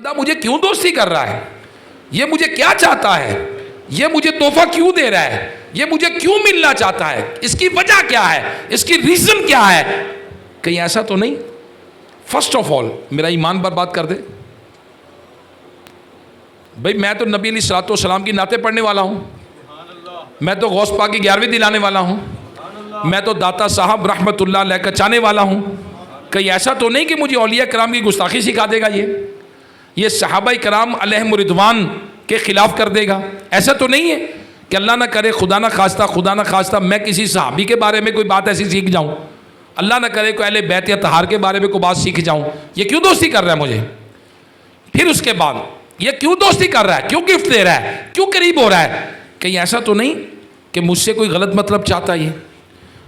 بندہ مجھے کیوں دوستی کر رہا ہے, یہ مجھے کیا چاہتا ہے, یہ مجھے تحفہ کیوں دے رہا ہے, یہ مجھے کیوں ملنا چاہتا ہے, اس کی وجہ کیا ہے, اس کی ریزن کیا ہے. کہیں ایسا تو نہیں فرسٹ آف آل میرا ایمان برباد کر دے. بھئی میں تو نبی علیہ الصلوۃ والسلام کی نعتیں پڑھنے والا ہوں, میں تو غوث پاک کی 11ویں دلانے والا ہوں, میں تو داتا صاحب رحمت اللہ علیہ کا چاہنے والا ہوں. کہیں ایسا تو نہیں کہ مجھے اولیاء کرام کی گستاخی سکھا دے گا, یہ صحابہ کرام علیہم رضوان کے خلاف کر دے گا. ایسا تو نہیں ہے کہ اللہ نہ کرے خدا نہ خواستہ میں کسی صحابی کے بارے میں کوئی بات ایسی سیکھ جاؤں, اللہ نہ کرے کوئی اہل بیت یا طہار کے بارے میں کوئی بات سیکھ جاؤں. یہ کیوں دوستی کر رہا ہے مجھے؟ پھر اس کے بعد یہ کیوں دوستی کر رہا ہے, کیوں گفٹ دے رہا ہے, کیوں قریب ہو رہا ہے؟ کہیں ایسا تو نہیں کہ مجھ سے کوئی غلط مطلب چاہتا ہے, یہ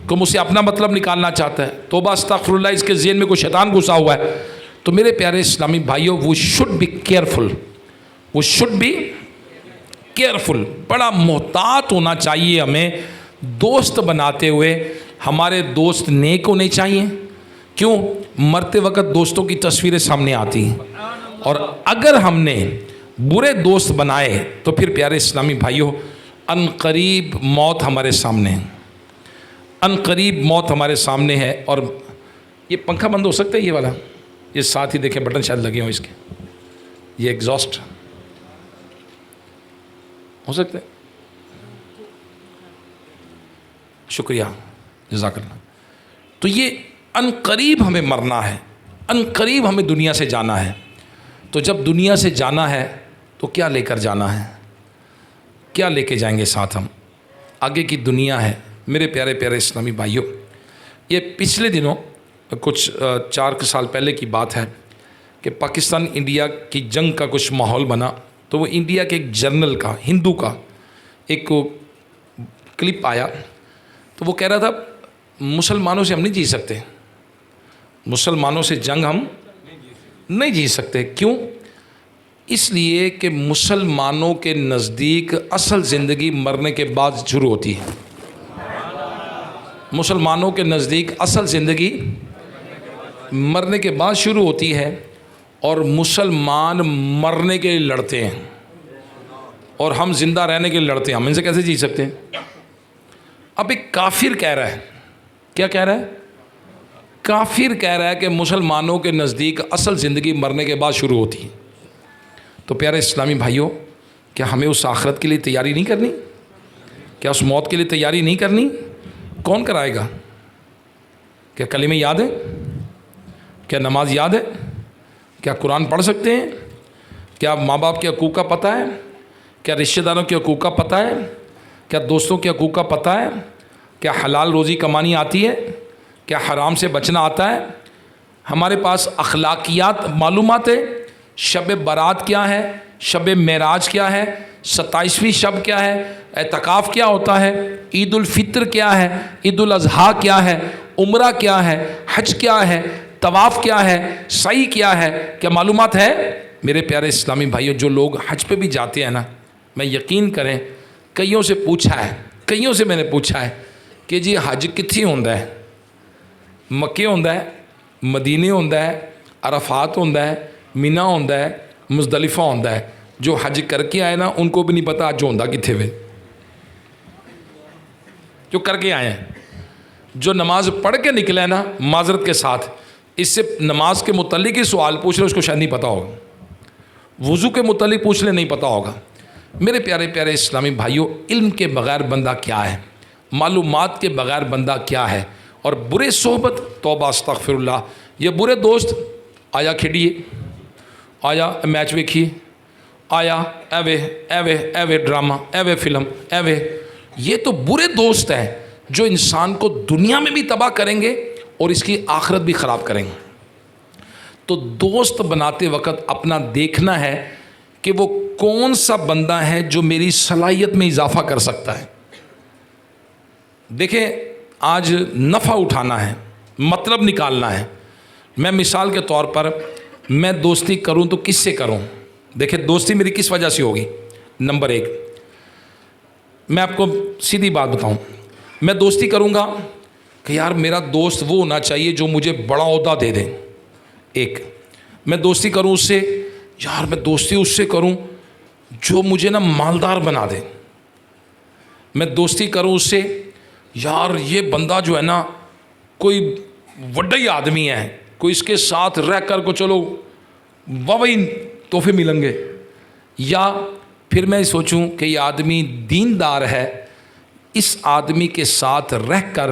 کوئی مجھ سے اپنا مطلب نکالنا چاہتا ہے. توبہ استغفر اللہ, اس کے ذہن میں کوئی شیطان گھسا ہوا ہے. تو میرے پیارے اسلامی بھائیوں, وہ شوڈ بی کیئرفل, وہ شوڈ بی کیئرفل. بڑا محتاط ہونا چاہیے ہمیں دوست بناتے ہوئے. ہمارے دوست نیک ہونے چاہیے. کیوں؟ مرتے وقت دوستوں کی تصویریں سامنے آتی ہیں, اور اگر ہم نے برے دوست بنائے تو پھر پیارے اسلامی بھائیوں ان قریب موت ہمارے سامنے ہے, ان قریب موت ہمارے سامنے ہے. اور یہ پنکھا بند ہو سکتا ہے یہ والا, یہ ساتھ ہی دیکھیں بٹن شاید لگے ہوں اس کے, یہ ایگزاسٹ ہو سکتا ہے. شکریہ, جزاک اللہ. تو یہ ان قریب ہمیں مرنا ہے, ان قریب ہمیں دنیا سے جانا ہے. تو جب دنیا سے جانا ہے تو کیا لے کر جانا ہے, کیا لے کے جائیں گے ساتھ ہم؟ آگے کی دنیا ہے. میرے پیارے پیارے اسلامی بھائیوں, یہ پچھلے دنوں کچھ 4 سال پہلے کی بات ہے کہ پاکستان انڈیا کی جنگ کا کچھ ماحول بنا. تو وہ انڈیا کے ایک جرنل کا, ہندو کا ایک کلپ آیا. تو وہ کہہ رہا تھا مسلمانوں سے ہم نہیں جی سکتے, مسلمانوں سے جنگ ہم نہیں جی سکتے. کیوں؟ اس لیے کہ مسلمانوں کے نزدیک اصل زندگی مرنے کے بعد شروع ہوتی ہے. مسلمانوں کے نزدیک اصل زندگی مرنے کے بعد شروع ہوتی ہے, اور مسلمان مرنے کے لیے لڑتے ہیں اور ہم زندہ رہنے کے لیے لڑتے ہیں. ہم ان سے کیسے جی سکتے ہیں؟ اب ایک کافر کہہ رہا ہے, کیا کہہ رہا ہے؟ کافر کہہ رہا ہے کہ مسلمانوں کے نزدیک اصل زندگی مرنے کے بعد شروع ہوتی ہے. تو پیارے اسلامی بھائیوں, کیا ہمیں اس آخرت کے لیے تیاری نہیں کرنی؟ کیا اس موت کے لیے تیاری نہیں کرنی؟ کون کرائے گا؟ کیا کلمے یاد ہے؟ کیا نماز یاد ہے؟ کیا قرآن پڑھ سکتے ہیں؟ کیا ماں باپ کے حقوق کا پتہ ہے؟ کیا رشتہ داروں کے حقوق کا پتہ ہے؟ کیا دوستوں کے حقوق کا پتہ ہے؟ کیا حلال روزی کمانی آتی ہے؟ کیا حرام سے بچنا آتا ہے؟ ہمارے پاس اخلاقیات معلومات ہے. شب برات کیا ہے, شب معراج کیا ہے, 27ویں شب کیا ہے, اعتکاف کیا ہوتا ہے, عید الفطر کیا ہے, عید الاضحیٰ کیا ہے, عمرہ کیا ہے, حج کیا ہے, طواف کیا ہے, سعی کیا ہے, کیا معلومات ہے؟ میرے پیارے اسلامی بھائیوں, جو لوگ حج پہ بھی جاتے ہیں نا, میں یقین کریں کئیوں سے پوچھا ہے, کئیوں سے میں نے پوچھا ہے کہ جی حج کتھی ہوندا ہے؟ مکے ہوندا ہے, مدینے ہوندا ہے, عرفات ہوندا ہے, مینا ہوندا ہے, مزدلفہ ہوندا ہے. جو حج کر کے آئے نا ان کو بھی نہیں پتا حج ہوندا کتھے وے, جو کر کے آئے ہیں. جو نماز پڑھ کے نکلے ہیں نا معذرت کے ساتھ, اس سے نماز کے متعلق ہی سوال پوچھ لے اس کو شاید نہیں پتا ہوگا, وضو کے متعلق پوچھ لے نہیں پتا ہوگا. میرے پیارے پیارے اسلامی بھائیوں, علم کے بغیر بندہ کیا ہے, معلومات کے بغیر بندہ کیا ہے. اور برے صحبت, توبہ استغفر اللہ, یہ برے دوست, آیا کھیڈیے, آیا میچ ویکھیے, آیا ایوے ڈرامہ, ایوے فلم, ایوے. یہ تو برے دوست ہیں جو انسان کو دنیا میں بھی تباہ کریں گے اور اس کی آخرت بھی خراب کریں گے. تو دوست بناتے وقت اپنا دیکھنا ہے کہ وہ کون سا بندہ ہے جو میری صلاحیت میں اضافہ کر سکتا ہے. دیکھیں, آج نفع اٹھانا ہے, مطلب نکالنا ہے. میں مثال کے طور پر میں دوستی کروں تو کس سے کروں؟ دیکھیں دوستی میری کس وجہ سے ہوگی. نمبر 1, میں آپ کو سیدھی بات بتاؤں, میں دوستی کروں گا کہ یار میرا دوست وہ ہونا چاہیے جو مجھے بڑا عہدہ دے دے. ایک, میں دوستی کروں اس سے یار میں دوستی اس سے کروں جو مجھے نا مالدار بنا دے، میں دوستی کروں اس سے، یار یہ بندہ جو ہے نا کوئی وڈا ہی آدمی ہے، کوئی اس کے ساتھ رہ کر کو چلو وہی تحفے ملیں گے، یا پھر میں سوچوں کہ یہ آدمی دیندار ہے، اس آدمی کے ساتھ رہ کر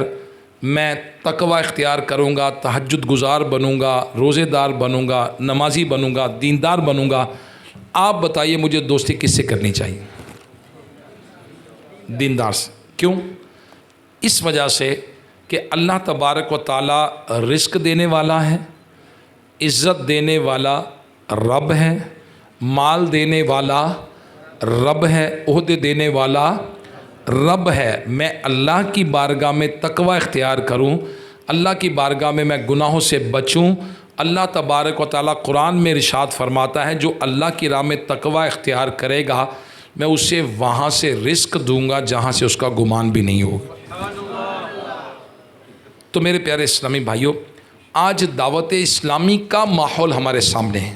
میں تقوی اختیار کروں گا، تہجد گزار بنوں گا، روزے دار بنوں گا، نمازی بنوں گا، دیندار بنوں گا۔ آپ بتائیے مجھے دوستی کس سے کرنی چاہیے؟ دیندار سے۔ کیوں؟ اس وجہ سے کہ اللہ تبارک و تعالیٰ رزق دینے والا ہے، عزت دینے والا رب ہے، مال دینے والا رب ہے، عہدے دینے والا رب ہے۔ میں اللہ کی بارگاہ میں تقوی اختیار کروں، اللہ کی بارگاہ میں میں گناہوں سے بچوں۔ اللہ تبارک و تعالیٰ قرآن میں ارشاد فرماتا ہے جو اللہ کی راہ میں تقوی اختیار کرے گا میں اسے وہاں سے رزق دوں گا جہاں سے اس کا گمان بھی نہیں ہوگا۔ تو میرے پیارے اسلامی بھائیوں، آج دعوت اسلامی کا ماحول ہمارے سامنے ہے۔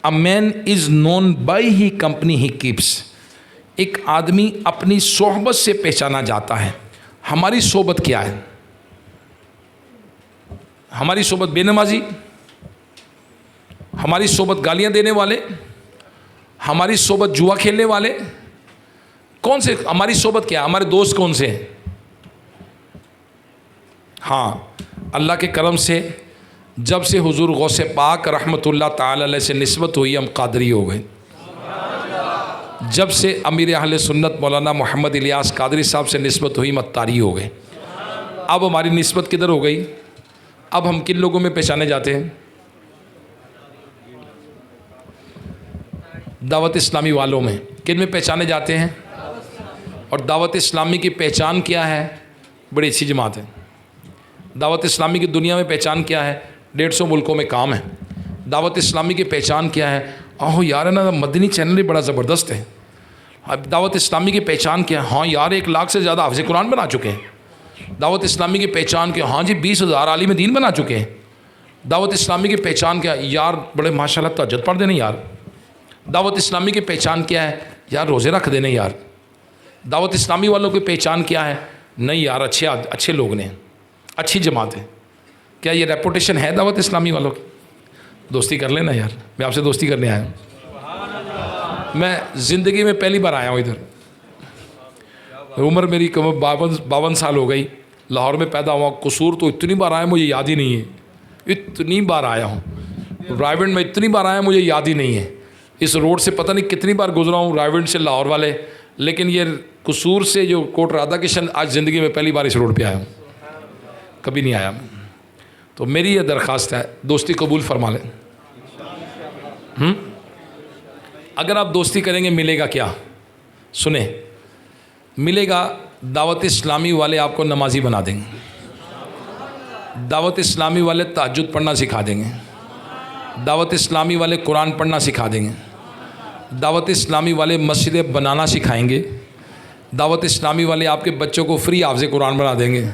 A man is known by his company he keeps۔ ایک آدمی اپنی صحبت سے پہچانا جاتا ہے۔ ہماری صحبت کیا ہے؟ ہماری صحبت بے نمازی، ہماری صحبت گالیاں دینے والے، ہماری صحبت جوا کھیلنے والے، کون سے؟ ہماری صحبت کیا ہے؟ ہمارے دوست کون سے ہیں؟ ہاں، اللہ کے کرم سے جب سے حضور غوث پاک رحمۃ اللہ تعالی علیہ سے نسبت ہوئی ہم قادری ہو گئے۔ جب سے امیر اہل سنت مولانا محمد الیاس قادری صاحب سے نسبت ہوئی ہم اتاری ہو گئے۔ اب ہماری نسبت کدھر ہو گئی؟ اب ہم کن لوگوں میں پہچانے جاتے ہیں؟ دعوت اسلامی والوں میں۔ کن میں پہچانے جاتے ہیں؟ اور دعوت اسلامی کی پہچان کیا ہے؟ بڑی اچھی جماعت ہے۔ دعوت اسلامی کی دنیا میں پہچان کیا ہے؟ 150 ملکوں میں کام ہے۔ دعوت اسلامی کی پہچان کیا ہے؟ آہو یار ہے نا مدنی چینل بھی بڑا زبردست ہے۔ اب دعوت اسلامی کی پہچان کیا ہے؟ ہاں یار 1 لاکھ سے زیادہ حافظ قرآن بنا چکے ہیں۔ دعوت اسلامی کی پہچان کیا؟ ہاں جی 20,000 عالم دین بنا چکے ہیں۔ دعوت اسلامی کی پہچان کیا؟ یار بڑے ماشاءاللہ تہجد پڑھ دینے یار۔ دعوت اسلامی کی پہچان کیا ہے؟ یار روزے رکھ دینے یار۔ دعوت اسلامی والوں کی پہچان کیا ہے؟ نہیں یار اچھے لوگ نے، اچھی جماعت ہے۔ کیا یہ ریپوٹیشن ہے دعوت اسلامی والوں کی؟ دوستی کر لینا یار، میں آپ سے دوستی کرنے آیا ہوں۔ میں زندگی میں پہلی بار آیا ہوں ادھر، عمر میری 52 سال ہو گئی، لاہور میں پیدا ہوا۔ قصور تو اتنی بار آیا مجھے یاد ہی نہیں ہے، اتنی بار آیا ہوں رائیونڈ میں، اتنی بار آیا مجھے یاد ہی نہیں ہے۔ اس روڈ سے پتہ نہیں کتنی بار گزرا ہوں، رائیونڈ سے لاہور والے، لیکن یہ قصور سے جو کوٹ رادھا کرشن آج زندگی میں پہلی بار اس روڈ پہ آیا ہوں، کبھی نہیں آیا۔ تو میری یہ درخواست ہے دوستی قبول فرما لیں۔ اگر آپ دوستی کریں گے ملے گا کیا؟ سنیں، ملے گا دعوت اسلامی والے آپ کو نمازی بنا دیں گے، دعوت اسلامی والے تہجد پڑھنا سکھا دیں گے، دعوت اسلامی والے قرآن پڑھنا سکھا دیں گے، دعوت اسلامی والے مسجدیں بنانا سکھائیں گے، دعوت اسلامی والے آپ کے بچوں کو فری حافظ قرآن بنا دیں گے،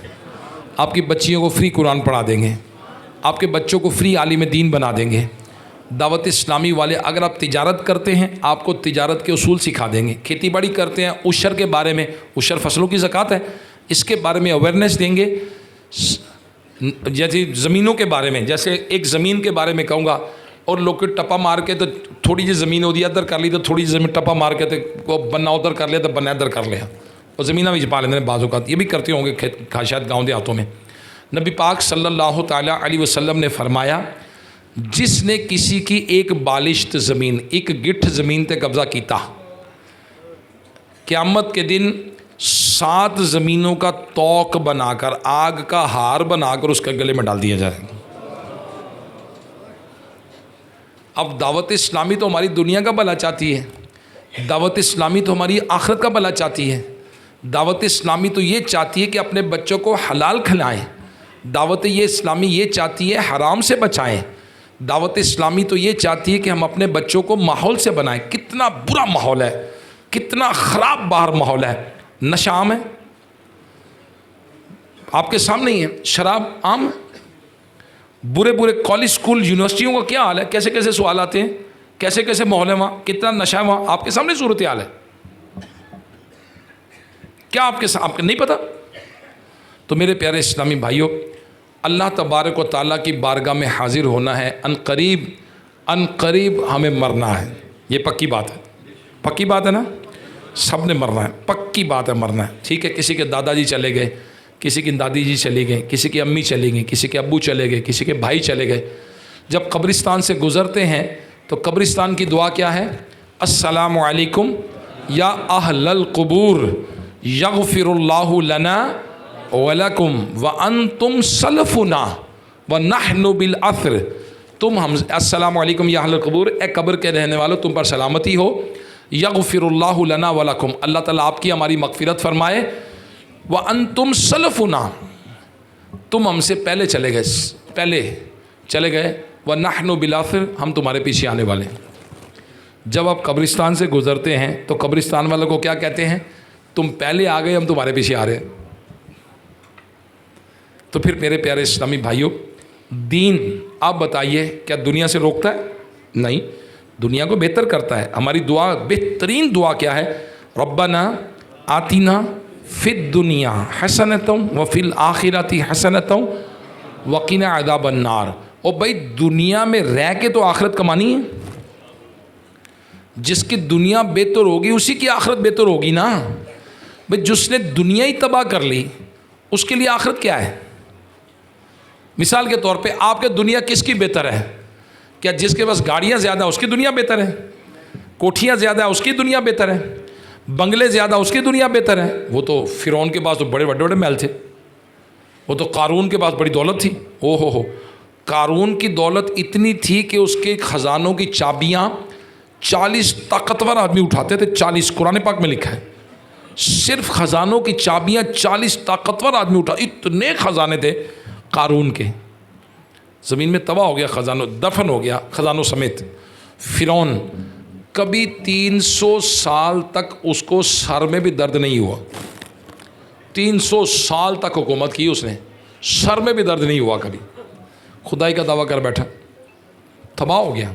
آپ کی بچیوں کو فری قرآن پڑھا دیں گے، آپ کے بچوں کو فری عالم دین بنا دیں گے۔ دعوت اسلامی والے اگر آپ تجارت کرتے ہیں آپ کو تجارت کے اصول سکھا دیں گے، کھیتی باڑی کرتے ہیں عشر کے بارے میں، عشر فصلوں کی زکوٰۃ ہے، اس کے بارے میں اویئرنیس دیں گے۔ جیسے زمینوں کے بارے میں، جیسے ایک زمین کے بارے میں کہوں گا اور لوگ ٹپا مار کے تو تھوڑی جی زمین ہوتی ہے ادھر کر لی تو تھوڑی جی زمین ٹپا مار کے تو بننا ادھر کر لیا تو بننا ادھر کر لیا، اور زمینہ بھی چھپا لیتے ہیں بعض اوقات، یہ بھی کرتے ہوں گے شاید گاؤں دیہاتوں میں۔ نبی پاک صلی اللہ تعالیٰ علیہ وسلم نے فرمایا جس نے کسی کی ایک بالشت زمین، ایک گٹھ زمین تے قبضہ کیتا، قیامت کے دن 7 زمینوں کا توق بنا کر، آگ کا ہار بنا کر اس کے گلے میں ڈال دیا جائے گا۔ اب دعوت اسلامی تو ہماری دنیا کا بھلا چاہتی ہے، دعوت اسلامی تو ہماری آخرت کا بھلا چاہتی ہے، دعوت اسلامی تو یہ چاہتی ہے کہ اپنے بچوں کو حلال کھلائیں، دعوت یہ اسلامی یہ چاہتی ہے حرام سے بچائیں، دعوت اسلامی تو یہ چاہتی ہے کہ ہم اپنے بچوں کو ماحول سے بنائیں۔ کتنا برا ماحول ہے، کتنا خراب باہر ماحول ہے، نشہ عام ہے، آپ کے سامنے ہی ہے، شراب عام ہے، برے برے کالج اسکول یونیورسٹیوں کا کیا حال ہے، کیسے کیسے سوال آتے ہیں، کیسے کیسے ماحول ہے وہاں، کتنا نشہ ہے وہاں، آپ کے سامنے صورت حال ہے، کیا آپ کے نہیں پتہ؟ تو میرے پیارے اسلامی بھائیوں، اللہ تبارک و تعالیٰ کی بارگاہ میں حاضر ہونا ہے، ان قریب ہمیں مرنا ہے، یہ پکی بات ہے، پکی بات ہے نا، سب نے مرنا ہے، پکی بات ہے مرنا ہے، ٹھیک ہے۔ کسی کے دادا جی چلے گئے، کسی کی دادی جی چلی گئے، کسی کی امی چلی گئی، کسی کے ابو چلے گئے، کسی کے بھائی چلے گئے۔ جب قبرستان سے گزرتے ہیں تو قبرستان کی دعا کیا ہے؟ السلام علیکم یا اہل القبور یغفر اللہ لنا ولکم وانتم سلفنا ونحن بالاثر۔ تم ہم السلام علیکم یا اہل القبور، اے قبر کے رہنے والوں تم پر سلامتی ہو، یغفر اللہ لنا ولکم، اللہ تعالیٰ آپ کی ہماری مغفرت فرمائے، وانتم سلفنا، تم ہم سے پہلے چلے گئے، ونحن بالاثر، ہم تمہارے پیچھے آنے والے ہیں۔ جب آپ قبرستان سے گزرتے ہیں تو قبرستان والوں کو کیا کہتے ہیں؟ تم پہلے آ گئے، ہم تمہارے پیچھے آ رہے ہیں۔ تو پھر میرے پیارے اسلامی بھائیوں، دین آپ بتائیے کیا دنیا سے روکتا ہے؟ نہیں، دنیا کو بہتر کرتا ہے۔ ہماری دعا، بہترین دعا کیا ہے؟ ربنا آتنا فی الدنیا حسنۃ وفی الآخرۃ حسنۃ وقنا عذاب النار۔ اور بھائی دنیا میں رہ کے تو آخرت کمانی ہے، جس کی دنیا بہتر ہوگی اسی کی آخرت بہتر ہوگی نا۔ بھائی جس نے دنیا ہی تباہ کر لی اس کے لیے آخرت کیا ہے؟ مثال کے طور پہ آپ کے دنیا کس کی بہتر ہے؟ کیا جس کے پاس گاڑیاں زیادہ اس کی دنیا بہتر ہے؟ کوٹھیاں زیادہ ہے اس کی دنیا بہتر ہے؟ بنگلے زیادہ اس کی دنیا بہتر ہے؟ وہ تو فرعون کے پاس تو بڑے بڑے محل تھے، وہ تو قارون کے پاس بڑی دولت تھی، ہو قارون کی دولت اتنی تھی کہ اس کے خزانوں کی چابیاں 40 طاقتور آدمی اٹھاتے تھے، 40، قرآن پاک میں لکھا ہے، صرف خزانوں کی چابیاں 40 طاقتور آدمی اتنے خزانے تھے قارون کے۔ زمین میں تباہ ہو گیا، خزانوں دفن ہو گیا خزانوں سمیت۔ فرعون کبھی 300 سال تک اس کو سر میں بھی درد نہیں ہوا، 300 سال تک حکومت کی اس نے، سر میں بھی درد نہیں ہوا کبھی، خدائی کا دعویٰ کر بیٹھا، تباہ ہو گیا۔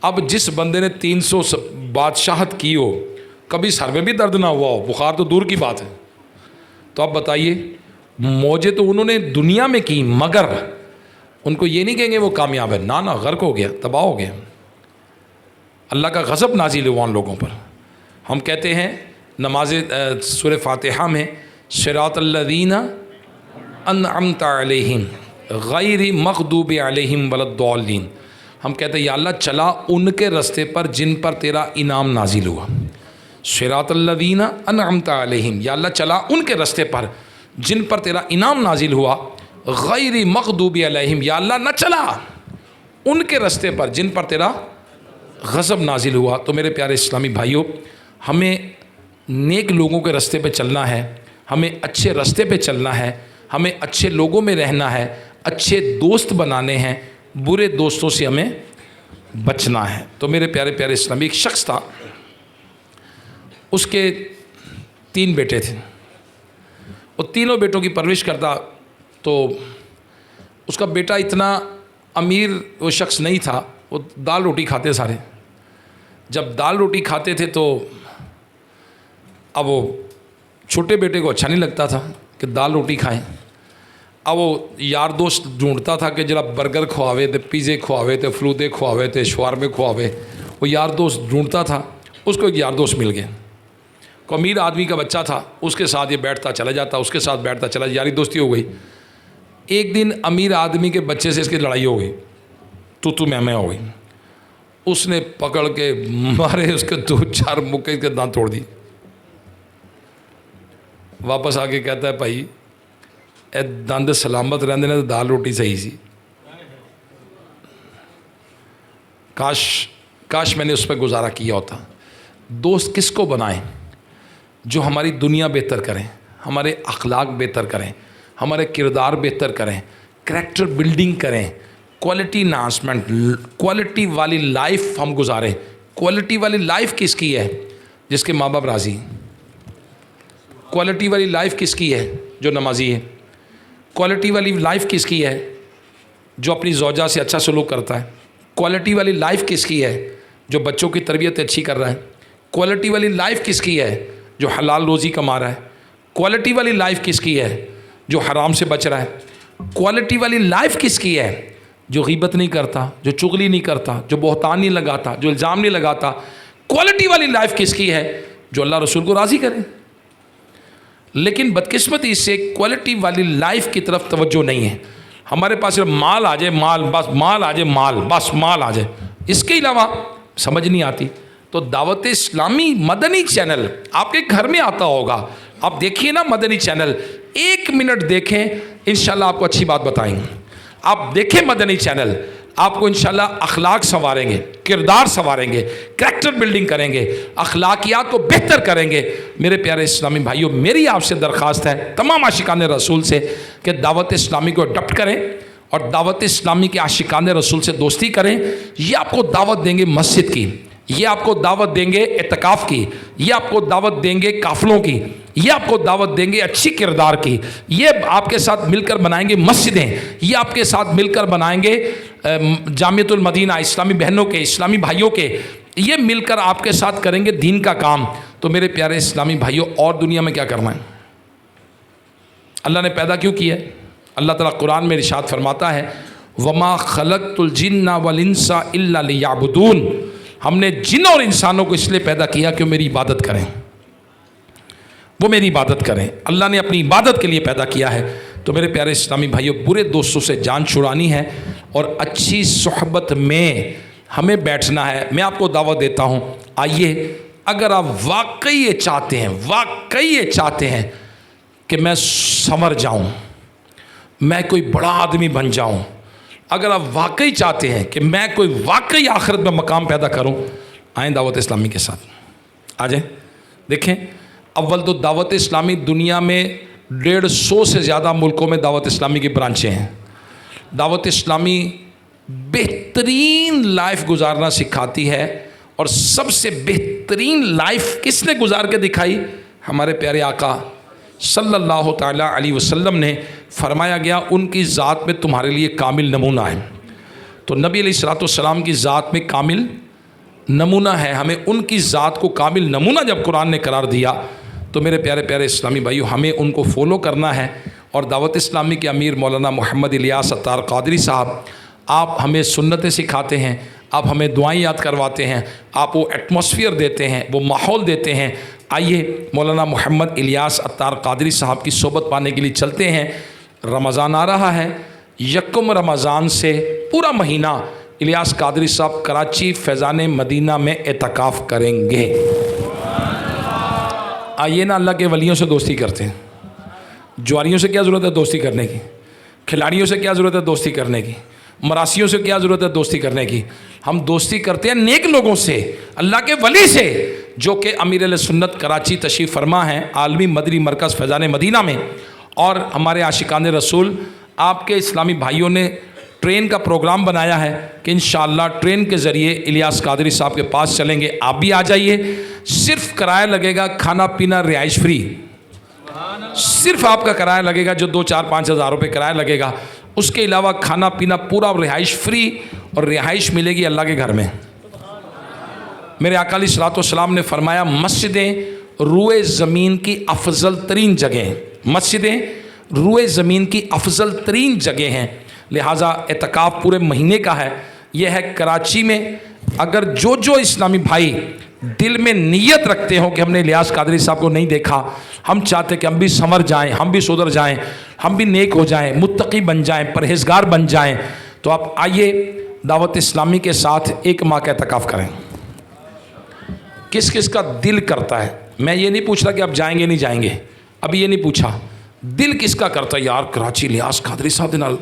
اب جس بندے نے 300 بادشاہت کی ہو، کبھی سر میں بھی درد نہ ہوا ہو، بخار تو دور کی بات ہے، تو اب بتائیے، موجیں تو انہوں نے دنیا میں کی، مگر ان کو یہ نہیں کہیں گے وہ کامیاب ہے، نہ غرق ہو گیا، تباہ ہو گیا، اللہ کا غضب نازل ہوا ان لوگوں پر۔ ہم کہتے ہیں نماز سورہ فاتحہ میں صراط الذین انعمت علیہم غیر مغضوب علیہم ولا الضالین، ہم کہتے ہیں یا اللہ چلا ان کے رستے پر جن پر تیرا انعام نازل ہوا، صراط الذین انعمت علیہم، یا اللہ چلا ان کے رستے پر جن پر تیرا انعام نازل ہوا، غیر مغضوب علیہم، یا اللہ نہ چلا ان کے رستے پر جن پر تیرا غضب نازل ہوا۔ تو میرے پیارے اسلامی بھائیوں، ہمیں نیک لوگوں کے رستے پہ چلنا ہے، ہمیں اچھے رستے پہ چلنا ہے، ہمیں اچھے لوگوں میں رہنا ہے، اچھے دوست بنانے ہیں، برے دوستوں سے ہمیں بچنا ہے۔ تو میرے پیارے پیارے اسلامی، ایک شخص تھا، اس کے 3 بیٹے تھے، وہ تینوں بیٹوں کی پرورش کرتا، تو اس کا بیٹا اتنا امیر وہ شخص نہیں تھا، وہ دال روٹی کھاتے سارے۔ جب دال روٹی کھاتے تھے تو اب وہ چھوٹے بیٹے کو اچھا نہیں لگتا تھا کہ دال روٹی کھائیں، اب وہ یار دوست ڈھونڈتا تھا کہ ذرا برگر کھواوے تھے، پیزے کھواوے تھے، فلودے کھواوے تھے، شوارمے کھواوے، وہ یار دوست ڈھونڈتا تھا، اس کو ایک یار دوست مل گیا، کو امیر آدمی کا بچہ تھا، اس کے ساتھ یہ بیٹھتا چلا جاتا، اس کے ساتھ بیٹھتا چلا، یاری دوستی ہو گئی۔ ایک دن امیر آدمی کے بچے سے اس کی لڑائی ہو گئی، تو میں ہو گئی، اس نے پکڑ کے مارے، اس کے 2-4 مکے کے دانت توڑ دی۔ واپس آ کے کہتا ہے بھائی اے دند سلامت رہندے نے تو دال روٹی صحیح سی، کاش میں نے اس پہ گزارا کیا ہوتا۔ دوست کس کو بنائیں؟ جو ہماری دنیا بہتر کریں، ہمارے اخلاق بہتر کریں، ہمارے کردار بہتر کریں، کریکٹر بلڈنگ کریں، کوالٹی انہانسمنٹ، کوالٹی والی لائف ہم گزاریں۔ کوالٹی والی لائف کس کی ہے؟ جس کے ماں باپ راضی ہیں۔ کوالٹی والی لائف کس کی ہے؟ جو نمازی ہے۔ کوالٹی والی لائف کس کی ہے؟ جو اپنی زوجہ سے اچھا سلوک کرتا ہے؟ کوالٹی والی لائف کس کی ہے؟ جو بچوں کی تربیت اچھی کر رہا ہے۔ کوالٹی والی لائف کس کی ہے؟ جو حلال روزی کما رہا ہے۔ کوالٹی والی لائف کس کی ہے؟ جو حرام سے بچ رہا ہے۔ کوالٹی والی لائف کس کی ہے؟ جو غیبت نہیں کرتا، جو چغلی نہیں کرتا، جو بہتان نہیں لگاتا، جو الزام نہیں لگاتا۔ کوالٹی والی لائف کس کی ہے؟ جو اللہ رسول کو راضی کرے۔ لیکن بدقسمتی سے کوالٹی والی لائف کی طرف توجہ نہیں ہے۔ ہمارے پاس صرف مال آ جائے، مال بس، مال آ جائے، مال بس، مال آ جائے، اس کے علاوہ سمجھ نہیں آتی۔ تو دعوت اسلامی مدنی چینل آپ کے گھر میں آتا ہوگا، آپ دیکھیے نا مدنی چینل، 1 منٹ دیکھیں، انشاءاللہ آپ کو اچھی بات بتائیں گے۔ آپ دیکھیں مدنی چینل، آپ کو انشاءاللہ اخلاق سنواریں گے، کردار سنواریں گے، کریکٹر بلڈنگ کریں گے، اخلاقیات کو بہتر کریں گے۔ میرے پیارے اسلامی بھائیوں، میری آپ سے درخواست ہے تمام عاشقان رسول سے کہ دعوت اسلامی کو اڈاپٹ کریں اور دعوت اسلامی کے عاشقان رسول سے دوستی کریں۔ یہ آپ کو دعوت دیں گے مسجد کی، یہ آپ کو دعوت دیں گے اعتکاف کی، یہ آپ کو دعوت دیں گے قافلوں کی، یہ آپ کو دعوت دیں گے اچھی کردار کی، یہ آپ کے ساتھ مل کر بنائیں گے مسجدیں، یہ آپ کے ساتھ مل کر بنائیں گے جامعۃ المدینہ، اسلامی بہنوں کے، اسلامی بھائیوں کے، یہ مل کر آپ کے ساتھ کریں گے دین کا کام۔ تو میرے پیارے اسلامی بھائیوں، اور دنیا میں کیا کرنا ہے؟ اللہ نے پیدا کیوں کیا ہے؟ اللہ تعالیٰ قرآن میں ارشاد فرماتا ہے وَمَا خَلَقْتُ الْجِنَّ وَالْإِنسَ إِلَّا لِيَعْبُدُونَ، ہم نے جن اور انسانوں کو اس لیے پیدا کیا کہ وہ میری عبادت کریں، وہ میری عبادت کریں۔ اللہ نے اپنی عبادت کے لیے پیدا کیا ہے۔ تو میرے پیارے اسلامی بھائیوں، برے دوستوں سے جان چھڑانی ہے اور اچھی صحبت میں ہمیں بیٹھنا ہے۔ میں آپ کو دعوت دیتا ہوں، آئیے، اگر آپ واقعی یہ چاہتے ہیں کہ میں سنور جاؤں، میں کوئی بڑا آدمی بن جاؤں، اگر آپ واقعی چاہتے ہیں کہ میں کوئی واقعی آخرت میں مقام پیدا کروں، آئیں دعوت اسلامی کے ساتھ آ جائیں۔ دیکھیں، اول تو دعوت اسلامی دنیا میں 150 سے زیادہ ملکوں میں دعوت اسلامی کی برانچیں ہیں۔ دعوت اسلامی بہترین لائف گزارنا سکھاتی ہے، اور سب سے بہترین لائف کس نے گزار کے دکھائی؟ ہمارے پیارے آقا صلی اللہ تعالیٰ علیہ وسلم نے فرمایا گیا ان کی ذات میں تمہارے لیے کامل نمونہ ہے۔ تو نبی علیہ الصلوۃ والسلام کی ذات میں کامل نمونہ ہے، ہمیں ان کی ذات کو کامل نمونہ جب قرآن نے قرار دیا تو میرے پیارے پیارے اسلامی بھائیوں، ہمیں ان کو فالو کرنا ہے۔ اور دعوت اسلامی کے امیر مولانا محمد الیاس اتار قادری صاحب، آپ ہمیں سنتیں سکھاتے ہیں، آپ ہمیں دعائیں یاد کرواتے ہیں، آپ وہ ایٹماسفیئر دیتے ہیں، وہ ماحول دیتے ہیں۔ آئیے مولانا محمد الیاس اتار قادری صاحب کی صحبت پانے کے لیے چلتے ہیں۔ رمضان آ رہا ہے، 1 رمضان سے پورا مہینہ الیاس قادری صاحب کراچی فیضان مدینہ میں اعتکاف کریں گے۔ آئیے نا، اللہ کے ولیوں سے دوستی کرتے ہیں۔ جواریوں سے کیا ضرورت ہے دوستی کرنے کی؟ کھلاڑیوں سے کیا ضرورت ہے دوستی کرنے کی؟ مراسیوں سے کیا ضرورت ہے دوستی کرنے کی؟ ہم دوستی کرتے ہیں نیک لوگوں سے، اللہ کے ولی سے، جو کہ امیر اہل سنت کراچی تشریف فرما ہیں، عالمی مدنی مرکز فیضان مدینہ میں۔ اور ہمارے عاشقان رسول، آپ کے اسلامی بھائیوں نے ٹرین کا پروگرام بنایا ہے کہ انشاءاللہ ٹرین کے ذریعے الیاس قادری صاحب کے پاس چلیں گے۔ آپ بھی آ جائیے، صرف کرایہ لگے گا کھانا پینا رہائش فری، صرف آپ کا کرایہ لگے گا جو 2-4-5 ہزار روپے کرایہ لگے گا، اس کے علاوہ کھانا پینا پورا رہائش فری، اور رہائش ملے گی اللہ کے گھر میں۔ میرے آقا علیہ الصلوۃ والسلام نے فرمایا مسجدیں روئے زمین کی افضل ترین جگہیں، مسجدیں روئے زمین کی افضل ترین جگہ ہیں، لہٰذا اعتکاف پورے مہینے کا ہے۔ یہ ہے کراچی میں، اگر جو اسلامی بھائی دل میں نیت رکھتے ہوں کہ ہم نے الیاس قادری صاحب کو نہیں دیکھا، ہم چاہتے کہ ہم بھی سنور جائیں، ہم بھی سدھر جائیں، ہم بھی نیک ہو جائیں، متقی بن جائیں، پرہیزگار بن جائیں، تو آپ آئیے دعوت اسلامی کے ساتھ 1 ماہ کا اعتکاف کریں۔ کس کس کا دل کرتا ہے؟ میں یہ نہیں پوچھ رہا کہ آپ جائیں گے نہیں جائیں گے، ابھی یہ نہیں پوچھا، دل کس کا کرتا ہے یار کراچی الیاس قادری صاحب دے نال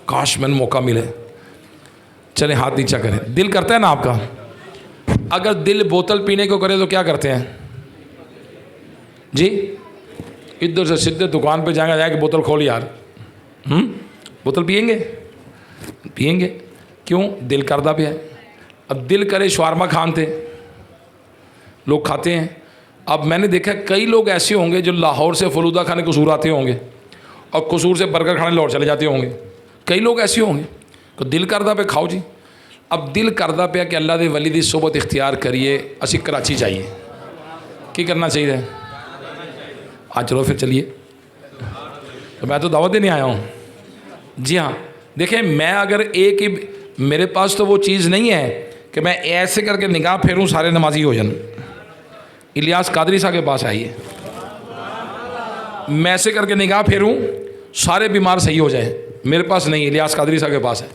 کاش میں موقع ملے؟ چلیں ہاتھ نیچا کریں۔ دل کرتا ہے نا آپ کا؟ اگر دل بوتل پینے کو کرے تو کیا کرتے ہیں جی؟ ادھر سے سیدھے دکان پہ جائیں گے، جائے کہ بوتل کھول یار، بوتل پئیں گے؟ پئیں گے، کیوں؟ دل کردہ پہ ہے۔ اب دل کرے شوارما کھانتے لوگ کھاتے ہیں۔ اب میں نے دیکھا کئی لوگ ایسے ہوں گے جو لاہور سے فلودہ کھانے قصور آتے ہوں گے اور قصور سے برگر کھانے لاہور چلے جاتے ہوں گے، کئی لوگ ایسے ہوں گے۔ کو دل کردا پہ کھاؤ جی. اب دل کردا پیا کہ اللہ دے ولی دی صحبت اختیار کریے, اسی کراچی جائیے, کی کرنا چاہیے؟ چلو پھر چلیے. تو میں تو دعوت دینے آیا ہوں. جی ہاں دیکھیں, میں اگر ایک ہی, میرے پاس تو وہ چیز نہیں ہے کہ میں ایسے کر کے نگاہ پھیروں سارے نمازی ہو جائیں. الیاس قادری صاحب کے پاس آئیے, میں ایسے کر کے نگاہ پھیروں سارے بیمار صحیح ہو جائیں. میرے پاس نہیں, الیاس قادری صاحب کے پاس ہے.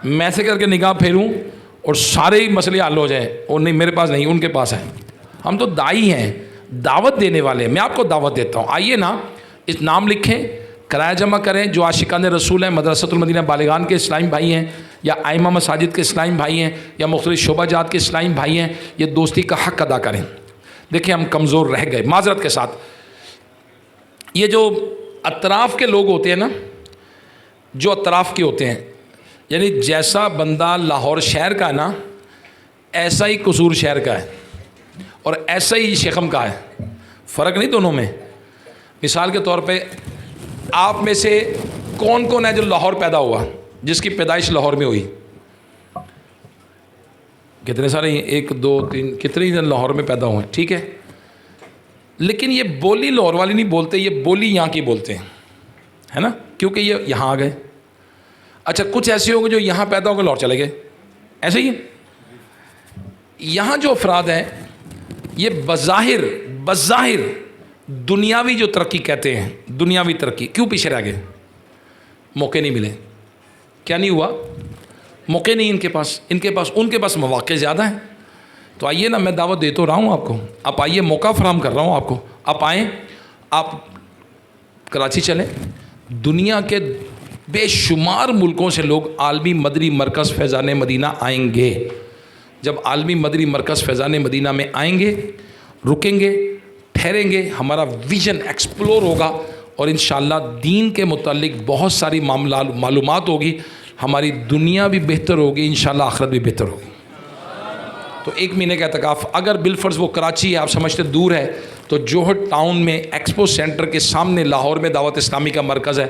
میں ایسے کر کے نگاہ پھیروں اور سارے ہی مسئلے حل ہو جائیں, اور نہیں میرے پاس نہیں, ان کے پاس ہے. ہم تو دائی ہیں, دعوت دینے والے. میں آپ کو دعوت دیتا ہوں, آئیے نا, اس نام لکھیں, کرایہ جمع کریں. جو عاشقان رسول ہیں, مدرسۃ المدینہ بالغان کے اسلامی بھائی ہیں, یا ائمہ مساجد کے اسلامی بھائی ہیں, یا مختلف شعبہ جات کے اسلامی بھائی ہیں, یہ دوستی کا حق ادا کریں. دیکھیں ہم کمزور رہ گئے معذرت کے ساتھ. یہ جو اطراف کے لوگ ہوتے ہیں نا, جو اطراف کے ہوتے ہیں, یعنی جیسا بندہ لاہور شہر کا ہے نا, ایسا ہی قصور شہر کا ہے, اور ایسا ہی شیخم کا ہے. فرق نہیں دونوں میں. مثال کے طور پہ آپ میں سے کون کون ہے جو لاہور پیدا ہوا, جس کی پیدائش لاہور میں ہوئی؟ کتنے سارے ہیں؟ 1 2 3, کتنے ہی لاہور میں پیدا ہوئے, ٹھیک ہے. لیکن یہ بولی لاہور والی نہیں بولتے, یہ بولی یہاں کی بولتے ہیں, ہے نا, کیونکہ یہ یہاں آ گئے. اچھا کچھ ایسے ہو گئے جو یہاں پیدا ہو گئے لاہور چلے گئے, ایسے ہی. یہاں جو افراد ہیں یہ بظاہر دنیاوی جو ترقی کہتے ہیں, دنیاوی ترقی, کیوں پیچھے رہ گئے؟ موقع نہیں ملے. کیا نہیں ہوا؟ موقع نہیں ان کے پاس. ان کے پاس مواقع زیادہ ہیں. تو آئیے نا, میں دعوت دے تو رہا ہوں آپ کو, آپ آئیے, موقع فراہم کر رہا ہوں آپ کو. آپ آئیں, آپ کراچی چلیں. دنیا کے بے شمار ملکوں سے لوگ عالمی مدنی مرکز فیضان مدینہ آئیں گے. جب عالمی مدنی مرکز فیضان مدینہ میں آئیں گے, رکیں گے, ٹھہریں گے, ہمارا ویژن ایکسپلور ہوگا, اور انشاءاللہ دین کے متعلق بہت ساری معلومات ہوگی. ہماری دنیا بھی بہتر ہوگی, انشاءاللہ آخرت بھی بہتر ہوگی. تو 1 مہینے کا اعتکاف, اگر بالفرض وہ کراچی ہے, آپ سمجھتے دور ہے, تو جوہر ٹاؤن میں ایکسپو سینٹر کے سامنے لاہور میں دعوت اسلامی کا مرکز ہے,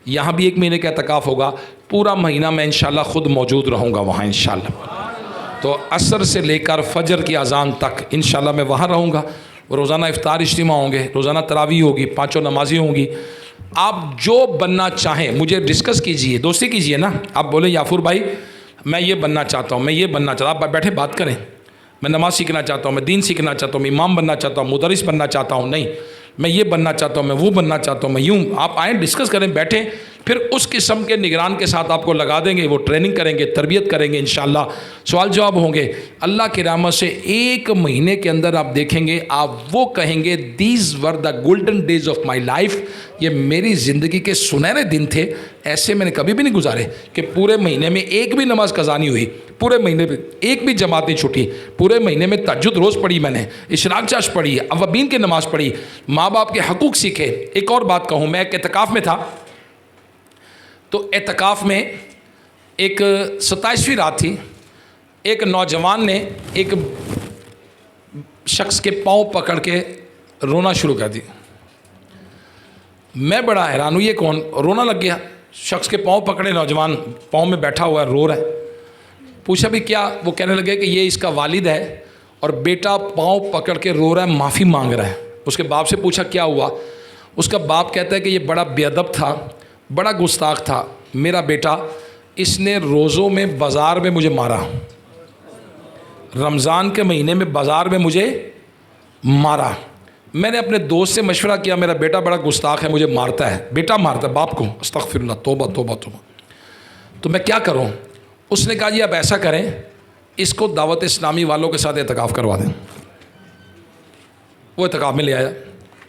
یہاں بھی 1 مہینے کا اعتکاف ہوگا. پورا مہینہ میں انشاءاللہ خود موجود رہوں گا وہاں انشاءاللہ. تو عصر سے لے کر فجر کی اذان تک انشاءاللہ میں وہاں رہوں گا. روزانہ افطار اجتماع ہوں گے, روزانہ تراویح ہوگی, 5 نمازی ہوں گی. آپ جو بننا چاہیں مجھے ڈسکس کیجئے, دوستی کیجئے نا. آپ بولیں یافور بھائی میں یہ بننا چاہتا ہوں, میں یہ بننا چاہتا ہوں, آپ بیٹھے بات کریں. میں نماز سیکھنا چاہتا ہوں, میں دین سیکھنا چاہتا ہوں, میں امام بننا چاہتا ہوں, مدرس بننا چاہتا ہوں, نہیں میں یہ بننا چاہتا ہوں, میں وہ بننا چاہتا ہوں, میں یوں. آپ آئیں, ڈسکس کریں, بیٹھیں, پھر اس قسم کے نگران کے ساتھ آپ کو لگا دیں گے, وہ ٹریننگ کریں گے, تربیت کریں گے, انشاءاللہ سوال جواب ہوں گے. اللہ کی رحمت سے 1 مہینے کے اندر آپ دیکھیں گے, آپ وہ کہیں گے these were the golden days of my life, یہ میری زندگی کے سنہرے دن تھے. ایسے میں نے کبھی بھی نہیں گزارے کہ پورے مہینے میں ایک بھی نماز قضا نہیں ہوئی, پورے مہینے میں ایک بھی جماعت نہیں چھوٹی, پورے مہینے میں تہجد روز پڑھی, میں نے اشراق چاش پڑھی, اوابین کی نماز پڑھی, ماں باپ کے حقوق سیکھے. ایک اور بات کہوں, میں ایک اعتکاف میں تھا, تو اعتکاف میں ایک 27ویں رات تھی. ایک نوجوان نے ایک شخص کے پاؤں پکڑ کے رونا شروع کر دی. میں بڑا حیران ہوں, یہ کون؟ رونا لگ گیا. شخص کے پاؤں پکڑے, نوجوان پاؤں میں بیٹھا ہوا ہے, رو رہا ہے. پوچھا بھی کیا؟ وہ کہنے لگے کہ یہ اس کا والد ہے, اور بیٹا پاؤں پکڑ کے رو رہا ہے, معافی مانگ رہا ہے. اس کے باپ سے پوچھا کیا ہوا؟ اس کا باپ کہتا ہے کہ یہ بڑا بے ادب تھا, بڑا گستاخ تھا میرا بیٹا, اس نے روزوں میں بازار میں مجھے مارا, رمضان کے مہینے میں بازار میں مجھے مارا. میں نے اپنے دوست سے مشورہ کیا, میرا بیٹا بڑا گستاخ ہے, مجھے مارتا ہے. بیٹا مارتا ہے باپ کو, استغفر اللہ, توبہ توبہ توبہ. تو میں کیا کروں؟ اس نے کہا جی آپ ایسا کریں, اس کو دعوت اسلامی والوں کے ساتھ اعتکاف کروا دیں. وہ اعتکاف میں لے آیا.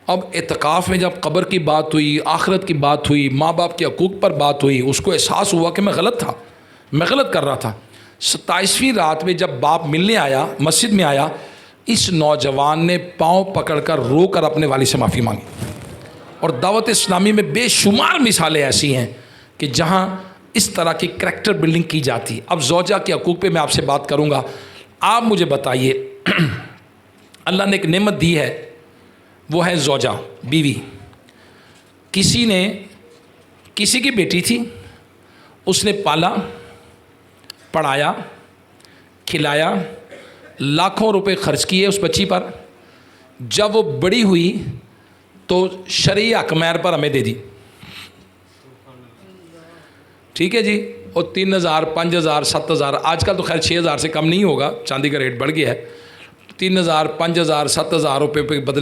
اب اعتکاف میں جب قبر کی بات ہوئی, آخرت کی بات ہوئی, ماں باپ کے حقوق پر بات ہوئی, اس کو احساس ہوا کہ میں غلط تھا, میں غلط کر رہا تھا. 27ویں رات میں جب باپ ملنے آیا, مسجد میں آیا, اس نوجوان نے پاؤں پکڑ کر رو کر اپنے والد سے معافی مانگی. اور دعوت اسلامی میں بے شمار مثالیں ایسی ہیں کہ جہاں اس طرح کی کریکٹر بلڈنگ کی جاتی. اب زوجہ کے حقوق پہ میں آپ سے بات کروں گا. آپ مجھے بتائیے, اللہ نے ایک نعمت دی ہے, وہ ہے زوجہ, بیوی. کسی کی بیٹی تھی, اس نے پالا، پڑھایا، کھلایا، لاکھوں روپے خرچ کیے اس بچی پر. جب وہ بڑی ہوئی تو شرعی حق مہر پر ہمیں دے دی. ٹھیک ہے جی. اور 3,000 5,000 7,000 آج کل تو خیر 6,000 سے کم نہیں ہوگا، چاندی کا ریٹ بڑھ گیا ہے. 3,000 5,000 7,000 روپے کے بدلے